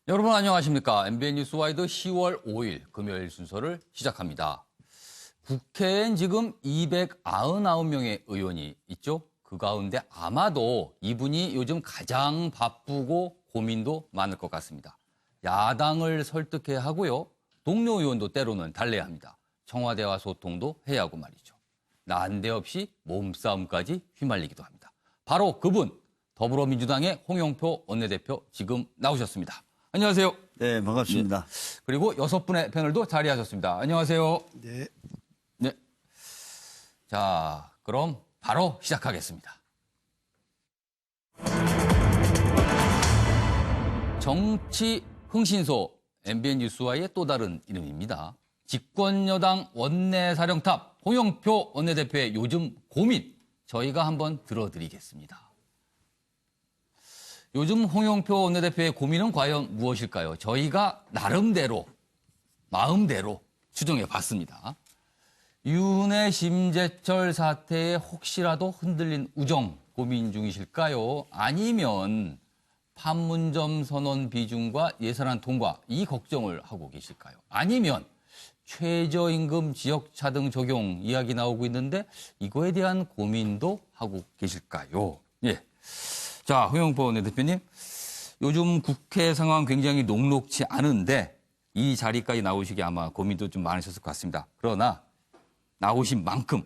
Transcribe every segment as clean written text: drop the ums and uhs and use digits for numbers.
여러분 안녕하십니까. MBN 뉴스 와이드 10월 5일 금요일 순서를 시작합니다. 국회엔 지금 299명의 의원이 있죠. 그 가운데 아마도 이분이 요즘 가장 바쁘고 고민도 많을 것 같습니다. 야당을 설득해야 하고요. 동료 의원도 때로는 달래야 합니다. 청와대와 소통도 해야 하고 말이죠. 난데없이 몸싸움까지 휘말리기도 합니다. 바로 그분, 더불어민주당의 홍영표 원내대표 지금 나오셨습니다. 안녕하세요. 네, 반갑습니다. 네. 그리고 6분의 패널도 자리하셨습니다. 안녕하세요. 네. 네. 자, 그럼 바로 시작하겠습니다. 정치 흥신소 MBN 뉴스와의 또 다른 이름입니다. 집권여당 원내사령탑 홍영표 원내대표의 요즘 고민 저희가 한번 들어드리겠습니다. 요즘 홍영표 원내대표의 고민은 과연 무엇일까요? 저희가 나름대로, 마음대로 추정해 봤습니다. 유은혜 심재철 사태에 혹시라도 흔들린 우정 고민 중이실까요? 아니면 판문점 선언 비중과 예산안 통과 이 걱정을 하고 계실까요? 아니면 최저임금 지역차등 적용 이야기 나오고 있는데 이거에 대한 고민도 하고 계실까요? 예. 자, 홍영표 원내대표님, 요즘 국회 상황 굉장히 녹록치 않은데 이 자리까지 나오시기 아마 고민도 좀 많으셨을 것 같습니다. 그러나 나오신 만큼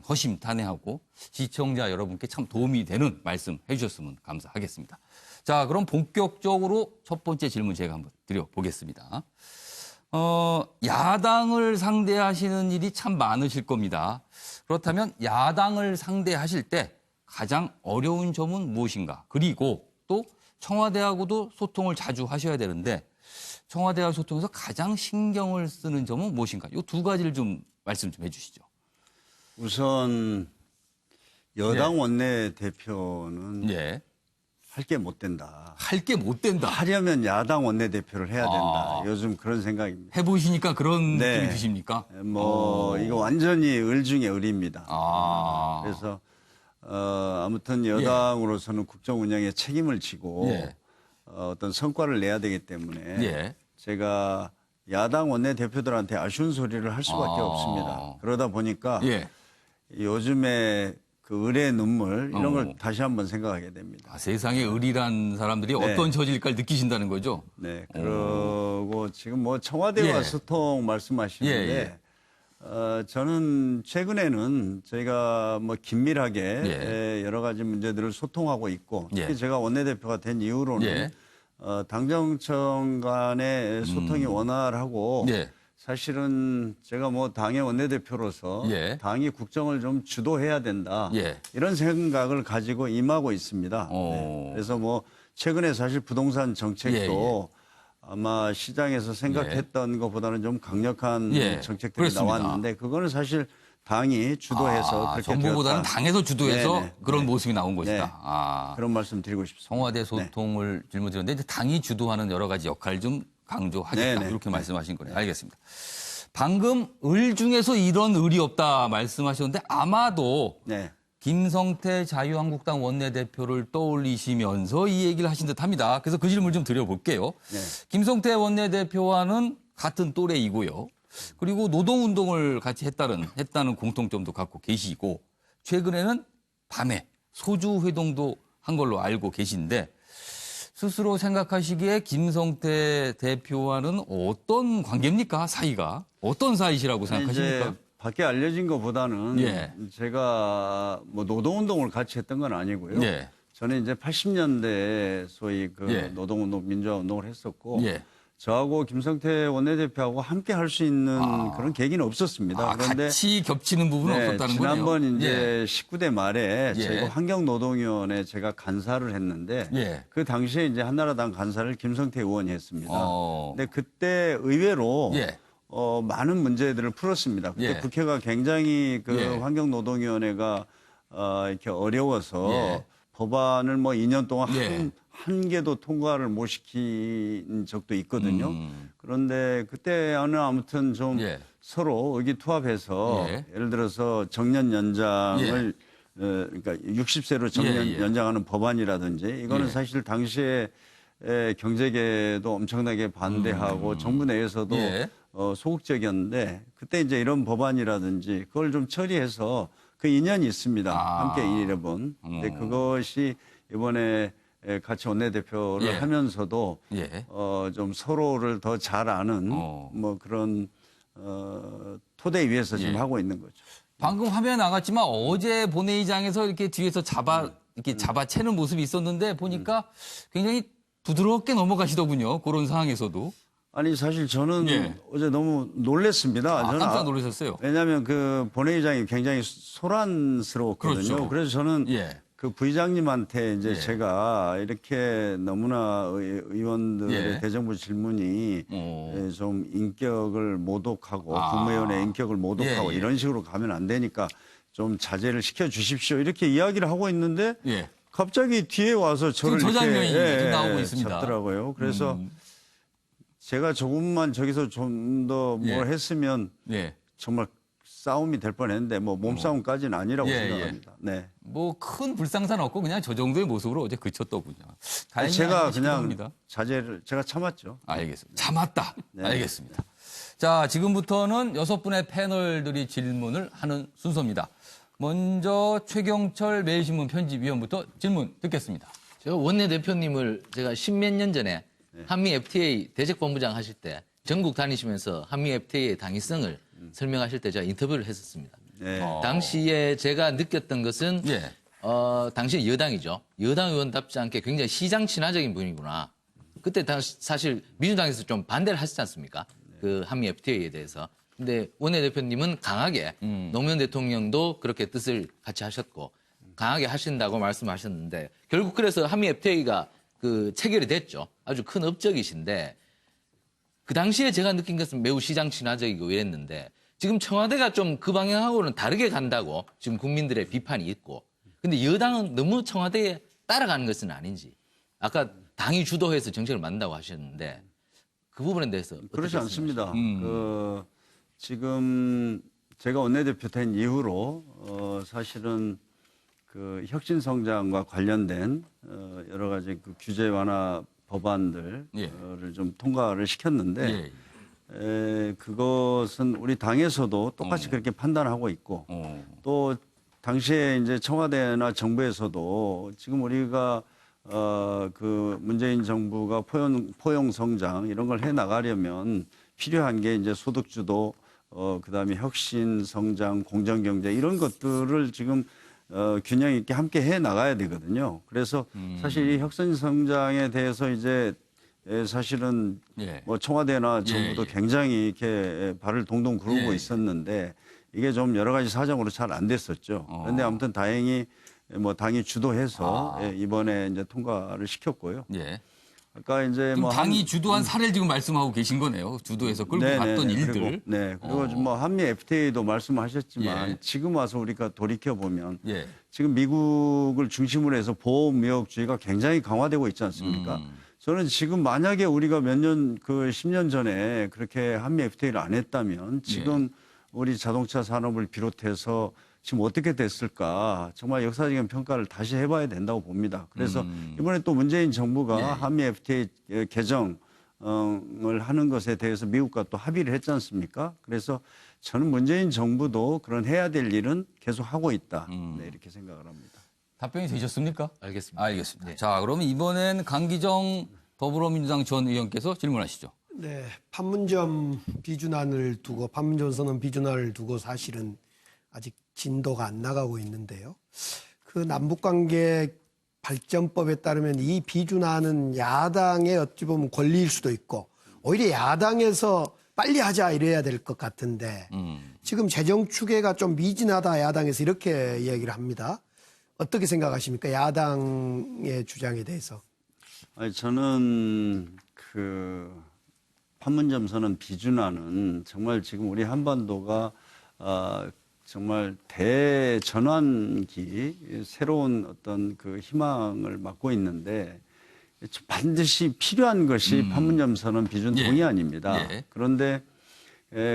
허심탄회하고 시청자 여러분께 참 도움이 되는 말씀 해주셨으면 감사하겠습니다. 자, 그럼 본격적으로 첫 번째 질문 제가 한번 드려보겠습니다. 야당을 상대하시는 일이 참 많으실 겁니다. 그렇다면 야당을 상대하실 때 가장 어려운 점은 무엇인가? 그리고 또 청와대하고도 소통을 자주 하셔야 되는데 청와대와 소통에서 가장 신경을 쓰는 점은 무엇인가? 이 두 가지를 좀 말씀 좀 해주시죠. 우선 여당 원내대표는 예. 할 게 못 된다. 할 게 못 된다. 하려면 야당 원내대표를 해야 된다. 요즘 그런 생각입니다. 해보시니까 그런 네. 느낌이 드십니까? 이거 완전히 을 중에 을입니다. 아. 그래서 아무튼 여당으로서는 국정 운영에 책임을 지고 예. 어떤 성과를 내야 되기 때문에 예. 제가 야당 원내대표들한테 아쉬운 소리를 할 수밖에 없습니다. 그러다 보니까 예. 요즘에 그 을의 눈물 이런 걸 다시 한번 생각하게 됩니다. 세상에 을이란 사람들이 네. 어떤 처지일까를 느끼신다는 거죠? 네. 그리고 지금 뭐 청와대와 예. 소통 말씀하시는데 저는 최근에는 저희가 뭐 긴밀하게 여러 가지 문제들을 소통하고 있고 특히 제가 원내대표가 된 이후로는 당정청 간의 소통이 원활하고 사실은 제가 뭐 당의 원내대표로서 당이 국정을 좀 주도해야 된다. 이런 생각을 가지고 임하고 있습니다. 네. 그래서 뭐 최근에 사실 부동산 정책도 아마 시장에서 생각했던 것보다는 좀 강력한 정책들이 그렇습니다. 나왔는데 그거는 사실 당이 주도해서 그렇게 정부보다는 되었다. 당에서 주도해서 네네. 그런 모습이 나온 것이다. 네. 아. 그런 말씀 드리고 싶습니다. 청와대 소통을 질문드렸는데 이제 당이 주도하는 여러 가지 역할을 좀 강조하겠다. 네네. 이렇게 말씀하신 거네요. 알겠습니다. 방금 을 중에서 이런 을이 없다 말씀하셨는데 아마도 김성태 자유한국당 원내대표를 떠올리시면서 이 얘기를 하신 듯합니다. 그래서 그 질문을 좀 드려볼게요. 김성태 원내대표와는 같은 또래이고요. 그리고 노동운동을 같이 했다는 공통점도 갖고 계시고 최근에는 밤에 소주회동도 한 걸로 알고 계신데 스스로 생각하시기에 김성태 대표와는 어떤 관계입니까? 사이가? 어떤 사이시라고 생각하십니까? 이제 밖에 알려진 것보다는 제가 뭐 노동운동을 같이 했던 건 아니고요. 저는 이제 80년대 소위 그 노동운동, 민주화운동을 했었고 저하고 김성태 원내대표하고 함께 할 수 있는 그런 계기는 없었습니다. 그런데 같이 겹치는 부분은 없었다는 거네요. 지난번 이제 19대 말에 저희가 환경노동위원회 제가 간사를 했는데 그 당시에 이제 한나라당 간사를 김성태 의원이 했습니다. 근데 그때 의외로 많은 문제들을 풀었습니다. 그때 국회가 굉장히 그 환경노동위원회가 이렇게 어려워서 법안을 뭐 2년 동안 한 개도 통과를 못 시킨 적도 있거든요. 그런데 그때는 아무튼 좀 서로 의기투합해서 예를 들어서 정년 연장을 그러니까 60세로 정년 연장하는 법안이라든지 이거는 사실 당시에 경제계도 엄청나게 반대하고 정부 내에서도 예. 소극적이었는데 그때 이제 이런 법안이라든지 그걸 좀 처리해서 그 인연이 있습니다. 함께 일해본. 근데 그것이 이번에 같이 원내대표를 예. 하면서도 예. 좀 서로를 더 잘 아는 뭐 그런 토대 위에서 지금 예. 하고 있는 거죠. 방금 화면에 나갔지만 어제 본회의장에서 이렇게 뒤에서 이렇게 잡아채는 모습이 있었는데 보니까 굉장히 부드럽게 넘어가시더군요. 그런 상황에서도. 아니 사실 저는 예. 어제 너무 놀랐습니다. 저는 깜짝 놀라셨어요. 왜냐하면 그 본회의장이 굉장히 소란스러웠거든요. 그렇죠. 그래서 저는 예. 그 부의장님한테 이제 예. 제가 이렇게 너무나 의원들의 예. 대정부 질문이 좀 인격을 모독하고 국무위원의 인격을 모독하고 예, 예. 이런 식으로 가면 안 되니까 좀 자제를 시켜 주십시오. 이렇게 이야기를 하고 있는데 예. 갑자기 뒤에 와서 저를 지금 저 장면이 이렇게 지금 나오고 있습니다. 잡더라고요. 그래서 제가 조금만 저기서 좀 더 뭘 예. 했으면 예. 정말 싸움이 될 뻔했는데 뭐 몸싸움까지는 아니라고 예, 생각합니다. 네. 뭐 큰 불상사는 없고 그냥 저 정도의 모습으로 어제 그쳤더군요. 다행히 제가 아니라 싶기도 그냥 합니다. 자제를 제가 참았죠. 알겠습니다. 참았다. 네. 알겠습니다. 자, 지금부터는 6분의 패널들이 질문을 하는 순서입니다. 먼저 최경철 매일신문 편집위원부터 질문 듣겠습니다. 제가 원내대표님을 제가 십몇 년 전에 한미 FTA 대책본부장 하실 때 전국 다니시면서 한미 FTA의 당위성을 설명하실 때 제가 인터뷰를 했었습니다. 네. 당시에 제가 느꼈던 것은 예. 당시 여당이죠. 여당 의원답지 않게 굉장히 시장 친화적인 분이구나. 그때 사실 민주당에서 좀 반대를 하시지 않습니까? 그 한미 FTA에 대해서. 근데 원내대표님은 강하게 노무현 대통령도 그렇게 뜻을 같이 하셨고 강하게 하신다고 말씀하셨는데 결국 그래서 한미 FTA가 그 체결이 됐죠. 아주 큰 업적이신데 그 당시에 제가 느낀 것은 매우 시장 친화적이고 이랬는데 지금 청와대가 좀 그 방향하고는 다르게 간다고 지금 국민들의 비판이 있고 근데 여당은 너무 청와대에 따라가는 것은 아닌지 아까 당이 주도해서 정책을 만든다고 하셨는데 그 부분에 대해서 그렇지 않습니다. 그 지금 제가 원내대표 된 이후로 사실은 그 혁신성장과 관련된 여러 가지 그 규제 완화 법안들을 좀 통과를 시켰는데 그것은 우리 당에서도 똑같이 그렇게 판단하고 있고 또 당시에 이제 청와대나 정부에서도 지금 우리가 그 문재인 정부가 포용 성장 이런 걸 해 나가려면 필요한 게 이제 소득주도 그다음에 혁신 성장 공정 경제 이런 것들을 지금 균형 있게 함께 해 나가야 되거든요. 그래서 사실 이 혁신 성장에 대해서 이제 사실은 뭐 청와대나 정부도 굉장히 이렇게 발을 동동 구르고 있었는데 이게 좀 여러 가지 사정으로 잘 안 됐었죠. 그런데 아무튼 다행히 뭐 당이 주도해서 이번에 이제 통과를 시켰고요. 아까 이제 뭐 당이 주도한 사례를 지금 말씀하고 계신 거네요. 주도해서 끌고 갔던 일들. 그리고 뭐 한미 FTA도 말씀하셨지만 지금 와서 우리가 돌이켜 보면 지금 미국을 중심으로 해서 보호무역주의가 굉장히 강화되고 있지 않습니까? 저는 지금 만약에 우리가 몇 년, 10년 전에 그렇게 한미 FTA를 안 했다면 지금 우리 자동차 산업을 비롯해서 지금 어떻게 됐을까 정말 역사적인 평가를 다시 해봐야 된다고 봅니다. 그래서 이번에 또 문재인 정부가 한미 FTA 개정을 하는 것에 대해서 미국과 또 합의를 했지 않습니까? 그래서 저는 문재인 정부도 그런 해야 될 일은 계속 하고 있다. 이렇게 생각을 합니다. 답변이 되셨습니까? 알겠습니다. 알겠습니다. 자, 그러면 이번엔 강기정 더불어민주당 전 의원께서 질문하시죠. 네, 판문점 비준안을 두고 판문점 선언 비준안을 두고 사실은 아직 진도가 안 나가고 있는데요. 그 남북관계 발전법에 따르면 이 비준안은 야당의 어찌 보면 권리일 수도 있고 오히려 야당에서 빨리 하자 이래야 될 것 같은데 지금 재정 추계가 좀 미진하다 야당에서 이렇게 이야기를 합니다. 어떻게 생각하십니까? 야당의 주장에 대해서. 아니, 저는 판문점 선언 비준안은 정말 지금 우리 한반도가 정말 대전환기 새로운 어떤 그 희망을 맞고 있는데 반드시 필요한 것이 판문점 선언 비준 동의안입니다. 그런데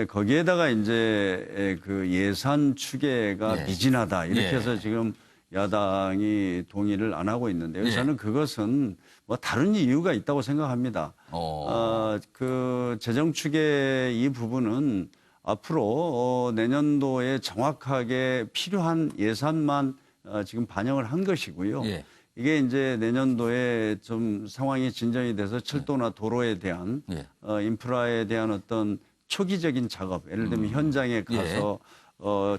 거기에다가 이제 그 예산 추계가 미진하다 이렇게 해서 지금 야당이 동의를 안 하고 있는데요. 저는 그것은 뭐 다른 이유가 있다고 생각합니다. 그 재정 추계 이 부분은 앞으로 내년도에 정확하게 필요한 예산만 지금 반영을 한 것이고요. 이게 이제 내년도에 좀 상황이 진전이 돼서 철도나 도로에 대한 인프라에 대한 어떤 초기적인 작업, 예를 들면 현장에 가서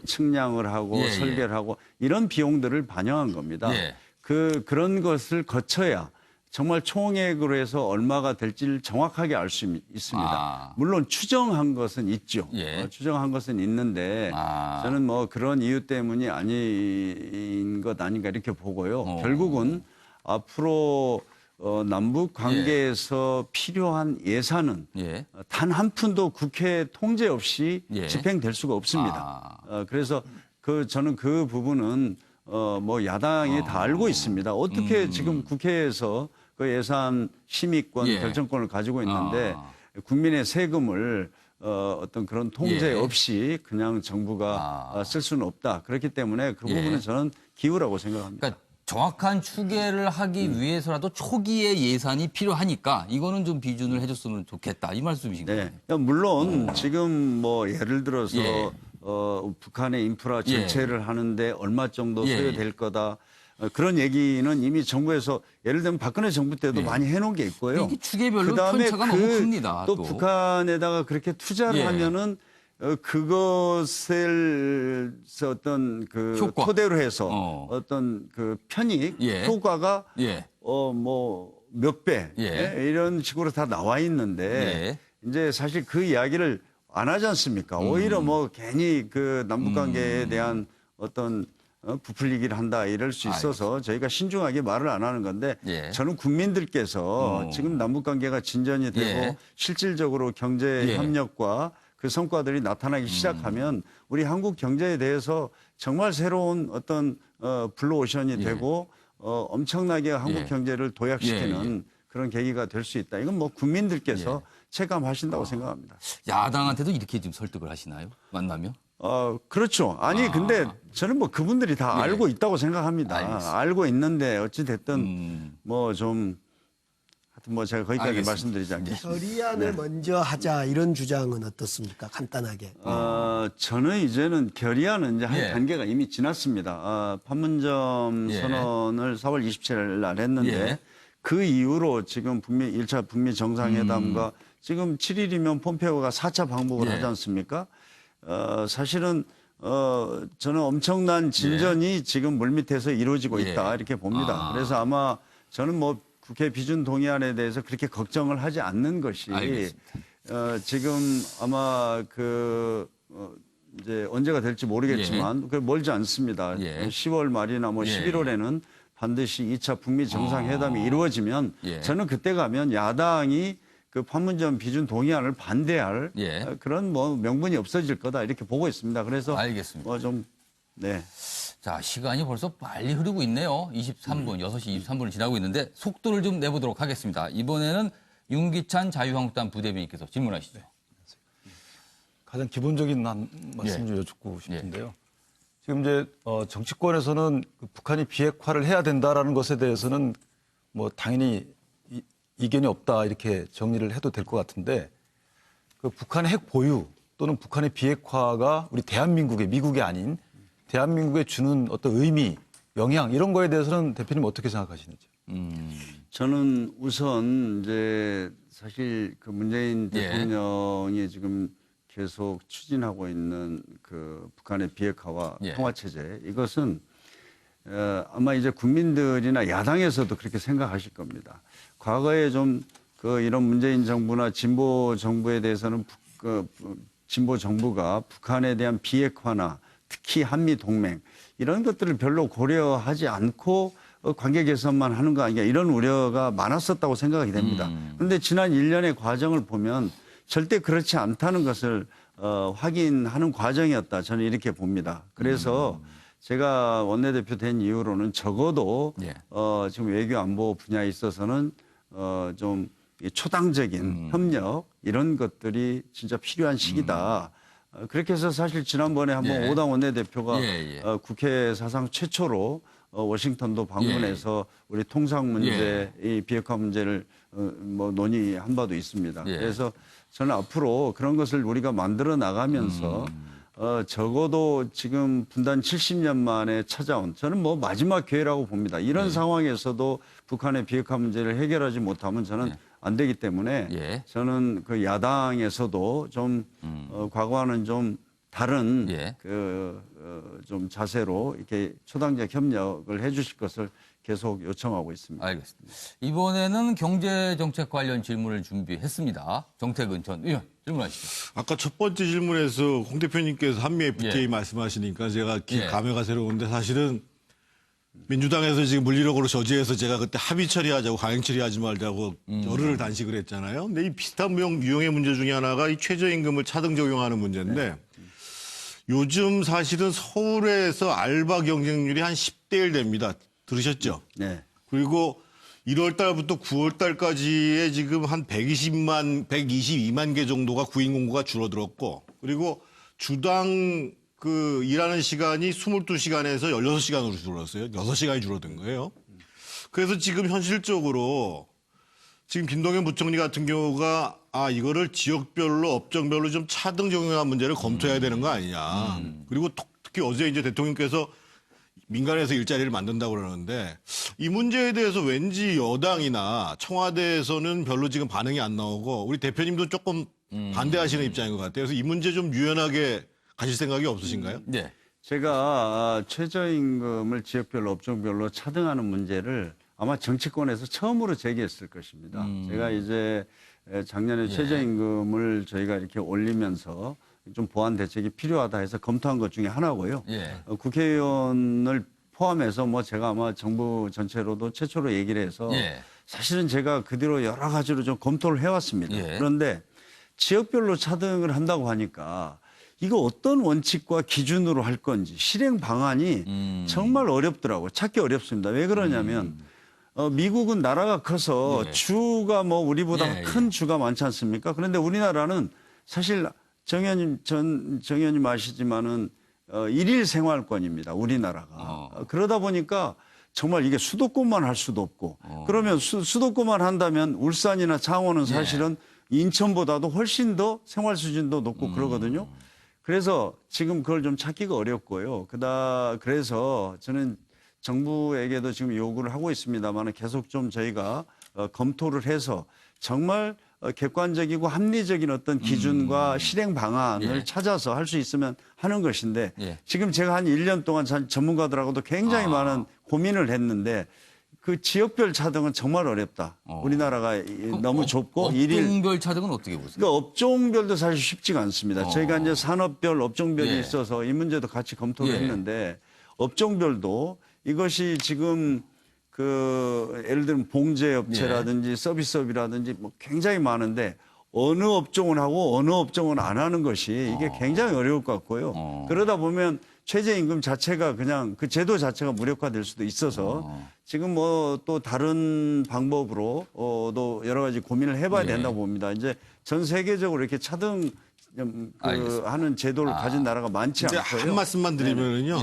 측량을 하고 설계를 하고 이런 비용들을 반영한 겁니다. 그런 것을 거쳐야 정말 총액으로 해서 얼마가 될지를 정확하게 알 수 있습니다. 물론 추정한 것은 있죠. 추정한 것은 있는데 저는 뭐 그런 이유 때문이 아닌 것 아닌가 이렇게 보고요. 결국은 앞으로 남북 관계에서 필요한 예산은 단 한 푼도 국회 통제 없이 집행될 수가 없습니다. 그래서 저는 그 부분은 뭐 야당이 다 알고 있습니다. 어떻게 지금 국회에서 그 예산 심의권, 결정권을 가지고 있는데 국민의 세금을 어떤 그런 통제 없이 그냥 정부가 쓸 수는 없다. 그렇기 때문에 그 부분은 저는 기우라고 생각합니다. 그러니까 정확한 추계를 하기 위해서라도 초기에 예산이 필요하니까 이거는 좀 비준을 해줬으면 좋겠다. 이 말씀이신가요? 물론 지금 뭐 예를 들어서 북한의 인프라 전체를 하는데 얼마 정도 소요될 거다. 그런 얘기는 이미 정부에서 예를 들면 박근혜 정부 때도 많이 해놓은 게 있고요. 이게 추계별로 그다음에 편차가 너무 큽니다. 또 북한에다가 그렇게 투자를 하면은 그것을 어떤 그 효과. 토대로 해서 어떤 그 편익 효과가 뭐 몇 배 이런 식으로 다 나와 있는데 이제 사실 그 이야기를 안 하지 않습니까? 오히려 뭐 괜히 그 남북 관계에 대한 어떤 부풀리기를 한다 이럴 수 있어서 저희가 신중하게 말을 안 하는 건데 저는 국민들께서 지금 남북 관계가 진전이 되고 실질적으로 경제 협력과 그 성과들이 나타나기 시작하면 우리 한국 경제에 대해서 정말 새로운 어떤 블루오션이 되고 엄청나게 한국 경제를 도약시키는 그런 계기가 될 수 있다. 이건 뭐 국민들께서 체감하신다고 생각합니다. 야당한테도 이렇게 지금 설득을 하시나요? 만나면? 그렇죠. 아니, 근데 저는 뭐 그분들이 다 알고 있다고 생각합니다. 알겠습니다. 알고 있는데 어찌됐든 뭐 좀 하여튼 뭐 제가 거기까지 말씀드리지 않겠습니다. 결의안을 먼저 하자 이런 주장은 어떻습니까? 간단하게. 저는 이제는 결의안은 이제 한 단계가 이미 지났습니다. 판문점 선언을 4월 27일 날 했는데 그 이후로 지금 1차 북미 정상회담과 지금 7일이면 폼페오가 4차 방북을 하지 않습니까? 사실은 저는 엄청난 진전이 지금 물밑에서 이루어지고 있다 이렇게 봅니다. 그래서 아마 저는 뭐 국회 비준 동의안에 대해서 그렇게 걱정을 하지 않는 것이 지금 아마 이제 언제가 될지 모르겠지만 그 멀지 않습니다. 10월 말이나 뭐 11월에는 반드시 2차 북미 정상회담이 이루어지면 저는 그때 가면 야당이 그 판문점 비준 동의안을 반대할 그런 뭐 명분이 없어질 거다 이렇게 보고 있습니다. 그래서 알겠습니다. 뭐 좀 자, 시간이 벌써 빨리 흐르고 있네요. 23분, 6시 23분을 지나고 있는데 속도를 좀 내보도록 하겠습니다. 이번에는 윤기찬 자유한국당 부대변인께서 질문하시죠. 가장 기본적인 말씀 좀 여쭙고 싶은데요. 지금 이제 정치권에서는 북한이 비핵화를 해야 된다라는 것에 대해서는 뭐 당연히 이견이 없다 이렇게 정리를 해도 될 것 같은데 그 북한의 핵 보유 또는 북한의 비핵화가 우리 대한민국의 미국이 아닌 대한민국에 주는 어떤 의미, 영향 이런 거에 대해서는 대표님 어떻게 생각하시는지? 저는 우선 이제 사실 그 문재인 대통령이 지금 계속 추진하고 있는 그 북한의 비핵화와 통화 체제 이것은 아마 이제 국민들이나 야당에서도 그렇게 생각하실 겁니다. 과거에 좀 이런 문재인 정부나 진보 정부에 대해서는 진보 정부가 북한에 대한 비핵화나 특히 한미 동맹 이런 것들을 별로 고려하지 않고 관계 개선만 하는 거 아니냐 이런 우려가 많았었다고 생각이 됩니다. 그런데 지난 1년의 과정을 보면 절대 그렇지 않다는 것을 확인하는 과정이었다. 저는 이렇게 봅니다. 그래서 제가 원내대표 된 이후로는 적어도 지금 외교 안보 분야에 있어서는 좀 초당적인 협력 이런 것들이 진짜 필요한 시기다. 그렇게 해서 사실 지난번에 한번 오당 원내대표가 국회 사상 최초로 워싱턴도 방문해서 우리 통상 문제, 이 비핵화 문제를 뭐 논의한 바도 있습니다. 그래서 저는 앞으로 그런 것을 우리가 만들어 나가면서 적어도 지금 분단 70년 만에 찾아온 저는 뭐 마지막 기회라고 봅니다. 이런 상황에서도 북한의 비핵화 문제를 해결하지 못하면 저는 안 되기 때문에 저는 그 야당에서도 좀 과거와는 좀 다른 좀 자세로 이렇게 초당적 협력을 해주실 것을 계속 요청하고 있습니다. 알겠습니다. 이번에는 경제정책 관련 질문을 준비했습니다. 정태근 전 의원 질문하시죠. 아까 첫 번째 질문에서 홍 대표님께서 한미 FTA 말씀하시니까 제가 감회가 새로운데 사실은 민주당에서 지금 물리력으로 저지해서 제가 그때 합의 처리하자고 강행 처리하지 말자고 열흘을 단식을 했잖아요. 근데 이 비슷한 유형의 문제 중에 하나가 이 최저임금을 차등 적용하는 문제인데 요즘 사실은 서울에서 알바 경쟁률이 한 10대 1 됩니다. 들으셨죠? 네. 그리고 1월 달부터 9월 달까지에 지금 한 122만 개 정도가 구인 공고가 줄어들었고 그리고 주당 그 일하는 시간이 22시간에서 16시간으로 줄었어요. 6시간이 줄어든 거예요. 그래서 지금 현실적으로 지금 김동연 부총리 같은 경우가 이거를 지역별로 업종별로 좀 차등 적용하는 문제를 검토해야 되는 거 아니냐. 그리고 특히 어제 이제 대통령께서 민간에서 일자리를 만든다고 그러는데 이 문제에 대해서 왠지 여당이나 청와대에서는 별로 지금 반응이 안 나오고 우리 대표님도 조금 반대하시는 입장인 것 같아요. 그래서 이 문제 좀 유연하게 가실 생각이 없으신가요? 네. 제가 최저임금을 지역별로 업종별로 차등하는 문제를 아마 정치권에서 처음으로 제기했을 것입니다. 제가 이제 작년에 최저임금을 저희가 이렇게 올리면서 좀 보완 대책이 필요하다 해서 검토한 것 중에 하나고요. 국회의원을 포함해서 뭐 제가 아마 정부 전체로도 최초로 얘기를 해서 사실은 제가 그 뒤로 여러 가지로 좀 검토를 해왔습니다. 그런데 지역별로 차등을 한다고 하니까 이거 어떤 원칙과 기준으로 할 건지 실행 방안이 정말 어렵더라고요. 찾기 어렵습니다. 왜 그러냐면 미국은 나라가 커서 주가 뭐 우리보다 큰 주가 많지 않습니까? 그런데 우리나라는 사실 정 의원님 아시지만은 일일 생활권입니다. 우리나라가. 그러다 보니까 정말 이게 수도권만 할 수도 없고 그러면 수도권만 한다면 울산이나 창원은 사실은 인천보다도 훨씬 더 생활 수준도 높고 그러거든요. 그래서 지금 그걸 좀 찾기가 어렵고요. 그래서 저는 정부에게도 지금 요구를 하고 있습니다만 계속 좀 저희가 검토를 해서 정말 객관적이고 합리적인 어떤 기준과 실행 방안을 찾아서 할 수 있으면 하는 것인데 지금 제가 한 1년 동안 전문가들하고도 굉장히 많은 고민을 했는데 그 지역별 차등은 정말 어렵다. 우리나라가 너무 좁고 업종별 차등은 어떻게 보세요? 그러니까 업종별도 사실 쉽지가 않습니다. 저희가 이제 산업별, 업종별이 있어서 이 문제도 같이 검토를 했는데 업종별도 이것이 지금 예를 들면 봉제업체라든지 서비스업이라든지 뭐 굉장히 많은데 어느 업종은 하고 어느 업종은 안 하는 것이 이게 굉장히 어려울 것 같고요. 그러다 보면 최저임금 자체가 그냥 그 제도 자체가 무력화될 수도 있어서 지금 뭐 또 다른 방법으로 또 여러 가지 고민을 해봐야 된다고 봅니다. 이제 전 세계적으로 이렇게 차등 하는 제도를 가진 나라가 많지 이제 않고요. 한 말씀만 드리면은요.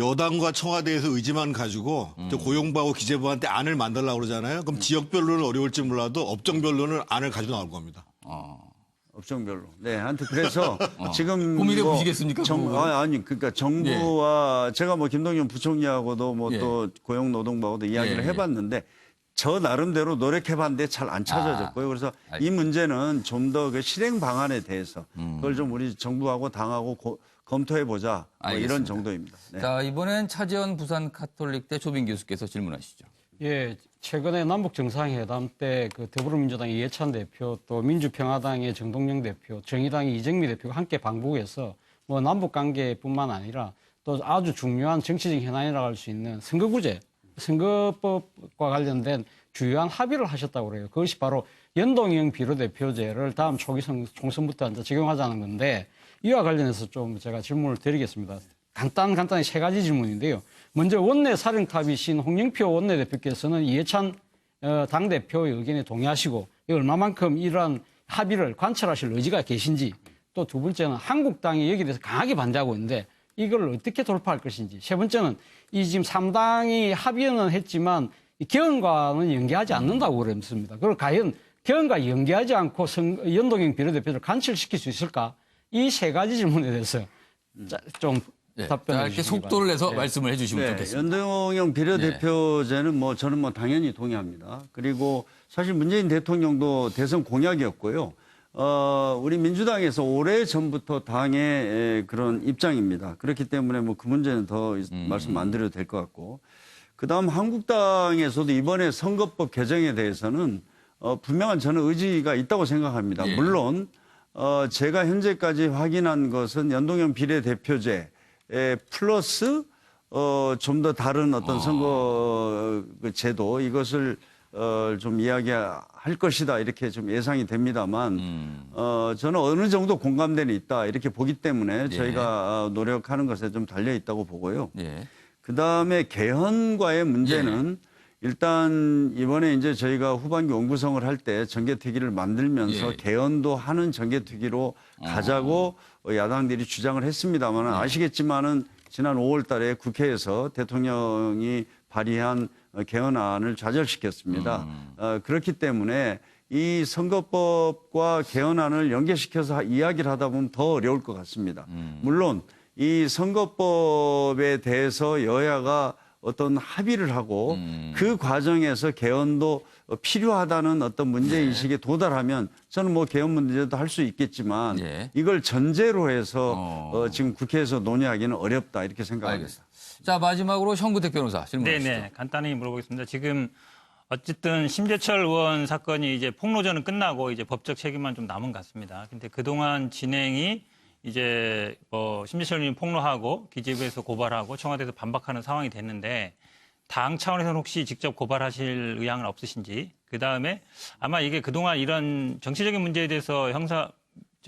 여당과 청와대에서 의지만 가지고 고용부하고 기재부한테 안을 만들려고 그러잖아요. 그럼 지역별로는 어려울지 몰라도 업종별로는 안을 가지고 나올 겁니다. 업종별로. 네, 하여튼 그래서 지금 고민해 보시겠습니까? 그러니까 정부와 제가 뭐 김동연 부총리하고도 뭐 또 고용노동부하고도 이야기를 해봤는데 저 나름대로 노력해봤는데 잘 안 찾아졌고요. 그래서 이 문제는 좀 더 그 실행 방안에 대해서 그걸 좀 우리 정부하고 당하고 검토해보자 뭐 이런 정도입니다. 네. 자, 이번엔 차지원 부산 카톨릭대 조빈 교수께서 질문하시죠. 예, 최근에 남북 정상회담 때 그 더불어민주당 이해찬 대표 또 민주평화당의 정동영 대표, 정의당의 이정미 대표가 함께 방북해서 뭐 남북 관계뿐만 아니라 또 아주 중요한 정치적 현안이라고 할 수 있는 선거구제, 선거법과 관련된 주요한 합의를 하셨다고 그래요. 그것이 바로 연동형 비례대표제를 다음 초기 총선부터 이제 적용하자는 건데 이와 관련해서 좀 제가 질문을 드리겠습니다. 간단히 세 가지 질문인데요. 먼저 원내 사령탑이신 홍영표 원내대표께서는 이해찬 당대표의 의견에 동의하시고 얼마만큼 이러한 합의를 관철하실 의지가 계신지 또 두 번째는 한국당이 여기에 대해서 강하게 반대하고 있는데 이걸 어떻게 돌파할 것인지. 세 번째는 이 지금 3당이 합의는 했지만 이 개헌과는 연계하지 않는다고 그랬습니다. 그걸 과연 개헌과 연계하지 않고 연동형 비례대표를 간철시킬 수 있을까? 이 세 가지 질문에 대해서 좀 답변해 이렇게 주시기 속도를 내서 바랍니다. 말씀을 해주시면 네, 좋겠습니다. 연동형 비례대표제는 뭐 저는 뭐 당연히 동의합니다. 그리고 사실 문재인 대통령도 대선 공약이었고요. 우리 민주당에서 오래 전부터 당의 그런 입장입니다. 그렇기 때문에 뭐 그 문제는 더 말씀 안 드려도 될 것 같고. 그다음 한국당에서도 이번에 선거법 개정에 대해서는 분명한 저는 의지가 있다고 생각합니다. 예. 물론 제가 현재까지 확인한 것은 연동형 비례대표제 플러스 좀 더 다른 어떤 선거 제도 이것을 좀 이야기할 것이다 이렇게 좀 예상이 됩니다만 저는 어느 정도 공감대는 있다 이렇게 보기 때문에 저희가 노력하는 것에 좀 달려 있다고 보고요. 예. 그다음에 개헌과의 문제는 일단 이번에 이제 저희가 후반기 원구성을 할 때 정개특위를 만들면서 개헌도 하는 정개특위로 가자고 야당들이 주장을 했습니다만 아시겠지만은 지난 5월 달에 국회에서 대통령이 발의한 개헌안을 좌절시켰습니다. 그렇기 때문에 이 선거법과 개헌안을 연계시켜서 이야기를 하다 보면 더 어려울 것 같습니다. 물론 이 선거법에 대해서 여야가 어떤 합의를 하고 그 과정에서 개헌도 필요하다는 어떤 문제인식에 도달하면 저는 뭐 개헌 문제도 할 수 있겠지만 이걸 전제로 해서 지금 국회에서 논의하기는 어렵다 이렇게 생각합니다. 알겠습니다. 자, 마지막으로 현구택 변호사 질문하시죠. 네네. 간단히 물어보겠습니다. 지금 어쨌든 심재철 의원 사건이 이제 폭로전은 끝나고 이제 법적 책임만 좀 남은 것 같습니다. 근데 그동안 진행이 이제 뭐 심재철 의원이 폭로하고 기재부에서 고발하고 청와대에서 반박하는 상황이 됐는데 당 차원에서는 혹시 직접 고발하실 의향은 없으신지, 그 다음에 아마 이게 그동안 이런 정치적인 문제에 대해서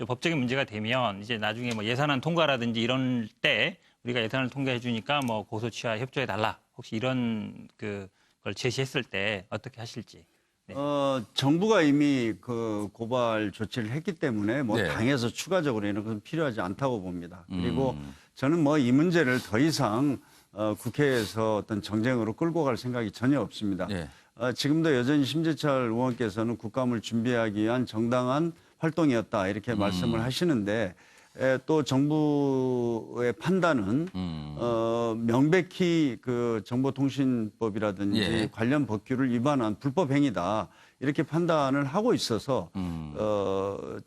법적인 문제가 되면 이제 나중에 뭐 예산안 통과라든지 이런 때 우리가 예산을 통과해 주니까 뭐 고소 취하 협조해 달라. 혹시 이런 걸 제시했을 때 어떻게 하실지. 네. 정부가 이미 그 고발 조치를 했기 때문에 뭐 네. 당에서 추가적으로 이런 것은 필요하지 않다고 봅니다. 그리고 저는 뭐 이 문제를 더 이상 국회에서 어떤 정쟁으로 끌고 갈 생각이 전혀 없습니다. 네. 지금도 여전히 심재철 의원께서는 국감을 준비하기 위한 정당한 활동이었다 이렇게 말씀을 하시는데 또 정부의 판단은 명백히 그 정보통신법이라든지 관련 법규를 위반한 불법 행위다 이렇게 판단을 하고 있어서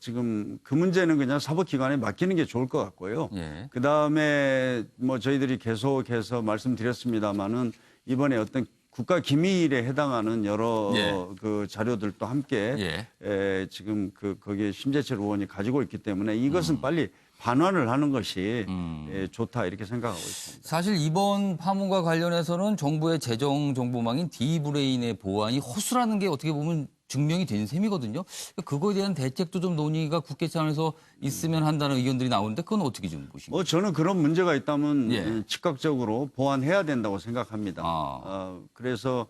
지금 그 문제는 그냥 사법기관에 맡기는 게 좋을 것 같고요. 그 다음에 뭐 저희들이 계속해서 말씀드렸습니다마는 이번에 어떤 국가 기밀에 해당하는 여러 그 자료들도 함께 지금 거기에 심재철 의원이 가지고 있기 때문에 이것은 빨리 반환을 하는 것이 좋다 이렇게 생각하고 있습니다. 사실 이번 파문과 관련해서는 정부의 재정 정보망인 D브레인의 보안이 허술하는 게 어떻게 보면 증명이 된 셈이거든요. 그거에 대한 대책도 좀 논의가 국회 차원에서 있으면 한다는 의견들이 나오는데 그건 어떻게 좀 보십니까? 저는 그런 문제가 있다면 즉각적으로 보완해야 된다고 생각합니다. 그래서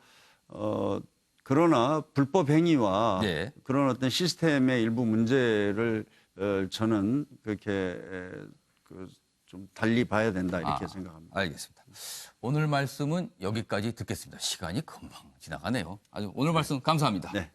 그러나 불법 행위와 그런 어떤 시스템의 일부 문제를 저는 그렇게 좀 달리 봐야 된다 이렇게 생각합니다. 알겠습니다. 오늘 말씀은 여기까지 듣겠습니다. 시간이 금방 지나가네요. 아주 오늘 말씀 감사합니다. 네.